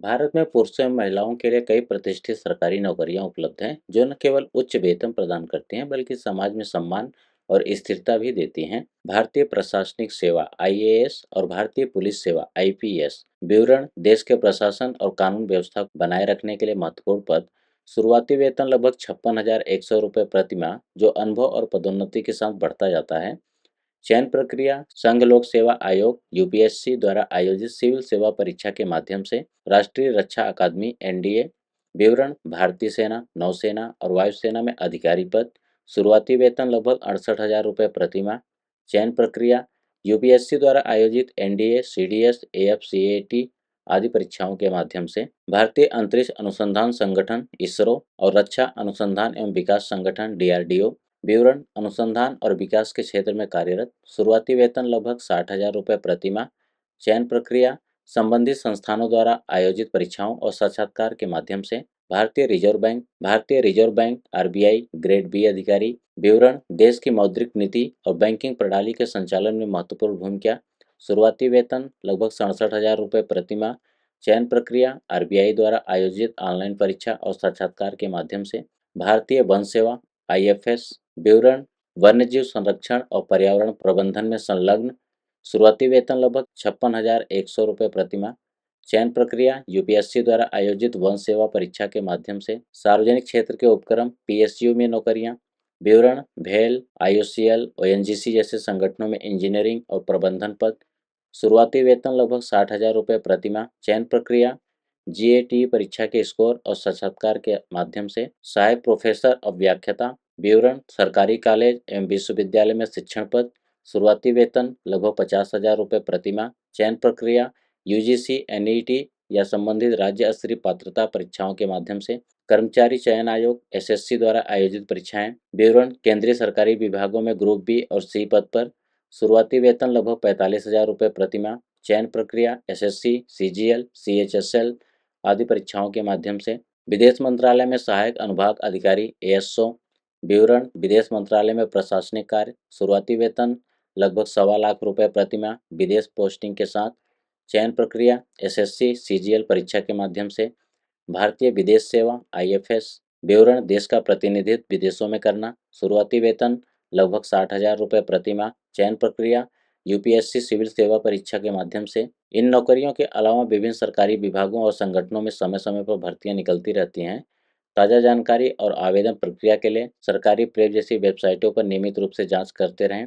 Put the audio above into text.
भारत में पुरुषों एवं महिलाओं के लिए कई प्रतिष्ठित सरकारी नौकरियां उपलब्ध हैं जो न केवल उच्च वेतन प्रदान करती हैं बल्कि समाज में सम्मान और स्थिरता भी देती हैं। भारतीय प्रशासनिक सेवा आईएएस और भारतीय पुलिस सेवा आईपीएस विवरण देश के प्रशासन और कानून व्यवस्था को बनाए रखने के लिए महत्वपूर्ण पद। शुरुआती वेतन लगभग 56,100 रुपये प्रति माह जो अनुभव और पदोन्नति के साथ बढ़ता जाता है। चयन प्रक्रिया संघ लोक सेवा आयोग यूपीएससी द्वारा आयोजित सिविल सेवा परीक्षा के माध्यम से। राष्ट्रीय रक्षा अकादमी एनडीए विवरण भारतीय सेना नौसेना और वायुसेना में अधिकारी पद। शुरुआती वेतन लगभग 68,000 रुपये प्रति माह। चयन प्रक्रिया यूपीएससी द्वारा आयोजित एनडीए सीडीएस एएफसीएटी आदि परीक्षाओं के माध्यम से। भारतीय अंतरिक्ष अनुसंधान संगठन इसरो और रक्षा अनुसंधान एवं विकास संगठन डीआरडीओ विवरण अनुसंधान और विकास के क्षेत्र में कार्यरत। शुरुआती वेतन लगभग 60,000 रुपये प्रति माह। चयन प्रक्रिया संबंधित संस्थानों द्वारा आयोजित परीक्षाओं और साक्षात्कार के माध्यम से। भारतीय Reserve Bank RBI grade B अधिकारी विवरण देश की मौद्रिक नीति और बैंकिंग प्रणाली के संचालन में महत्वपूर्ण भूमिका। शुरुआती वेतन लगभग 67,000 रुपये प्रति माह। चयन प्रक्रिया आरबीआई द्वारा आयोजित ऑनलाइन परीक्षा और साक्षात्कार के माध्यम से। भारतीय वन सेवा आईएफएस विवरण वन्यजीव संरक्षण और पर्यावरण प्रबंधन में संलग्न। शुरुआती वेतन लगभग 56,100 रुपये प्रति माह। चयन प्रक्रिया यूपीएससी द्वारा आयोजित वन सेवा परीक्षा के माध्यम से। सार्वजनिक क्षेत्र के उपक्रम पीएसयू में नौकरियां विवरण भेल आईओसीएल ओएनजीसी जैसे संगठनों में इंजीनियरिंग और प्रबंधन पद। शुरुआती वेतन लगभग 60,000 रुपये प्रति माह। चयन प्रक्रिया जीएटी परीक्षा के स्कोर और साक्षात्कार के माध्यम से। सहायक प्रोफेसर और व्याख्याता विवरण सरकारी कॉलेज एवं विश्वविद्यालय में शिक्षण पद। शुरुआती वेतन लगभग 50,000 रुपये प्रति माह। चयन प्रक्रिया यूजीसी एनईटी या संबंधित राज्य स्तरीय पात्रता परीक्षाओं के माध्यम से। कर्मचारी चयन आयोग एसएससी द्वारा आयोजित परीक्षाएं विवरण केंद्रीय सरकारी विभागों में ग्रुप बी और सी पद पर। शुरुआती वेतन लगभग 45,000 रुपये प्रति माह। चयन प्रक्रिया एसएससी सीजीएल सीएचएसएल आदि परीक्षाओं के माध्यम से। विदेश मंत्रालय में सहायक अनुभाग अधिकारी एएसओ विवरण विदेश मंत्रालय में प्रशासनिक कार्य। शुरुआती वेतन लगभग 1,25,00,000 रुपये प्रति माह विदेश पोस्टिंग के साथ। चयन प्रक्रिया एसएससी सीजीएल परीक्षा के माध्यम से। भारतीय विदेश सेवा आईएफएस विवरण देश का प्रतिनिधित्व विदेशों में करना। शुरुआती वेतन लगभग 60,000 रुपये प्रति माह। चयन प्रक्रिया यूपीएससी सिविल सेवा परीक्षा के माध्यम से। इन नौकरियों के अलावा विभिन्न सरकारी विभागों और संगठनों में समय समय पर भर्तियां निकलती रहती हैं। ताज़ा जानकारी और आवेदन प्रक्रिया के लिए सरकारी प्रेस जैसी वेबसाइटों पर नियमित रूप से जांच करते रहें।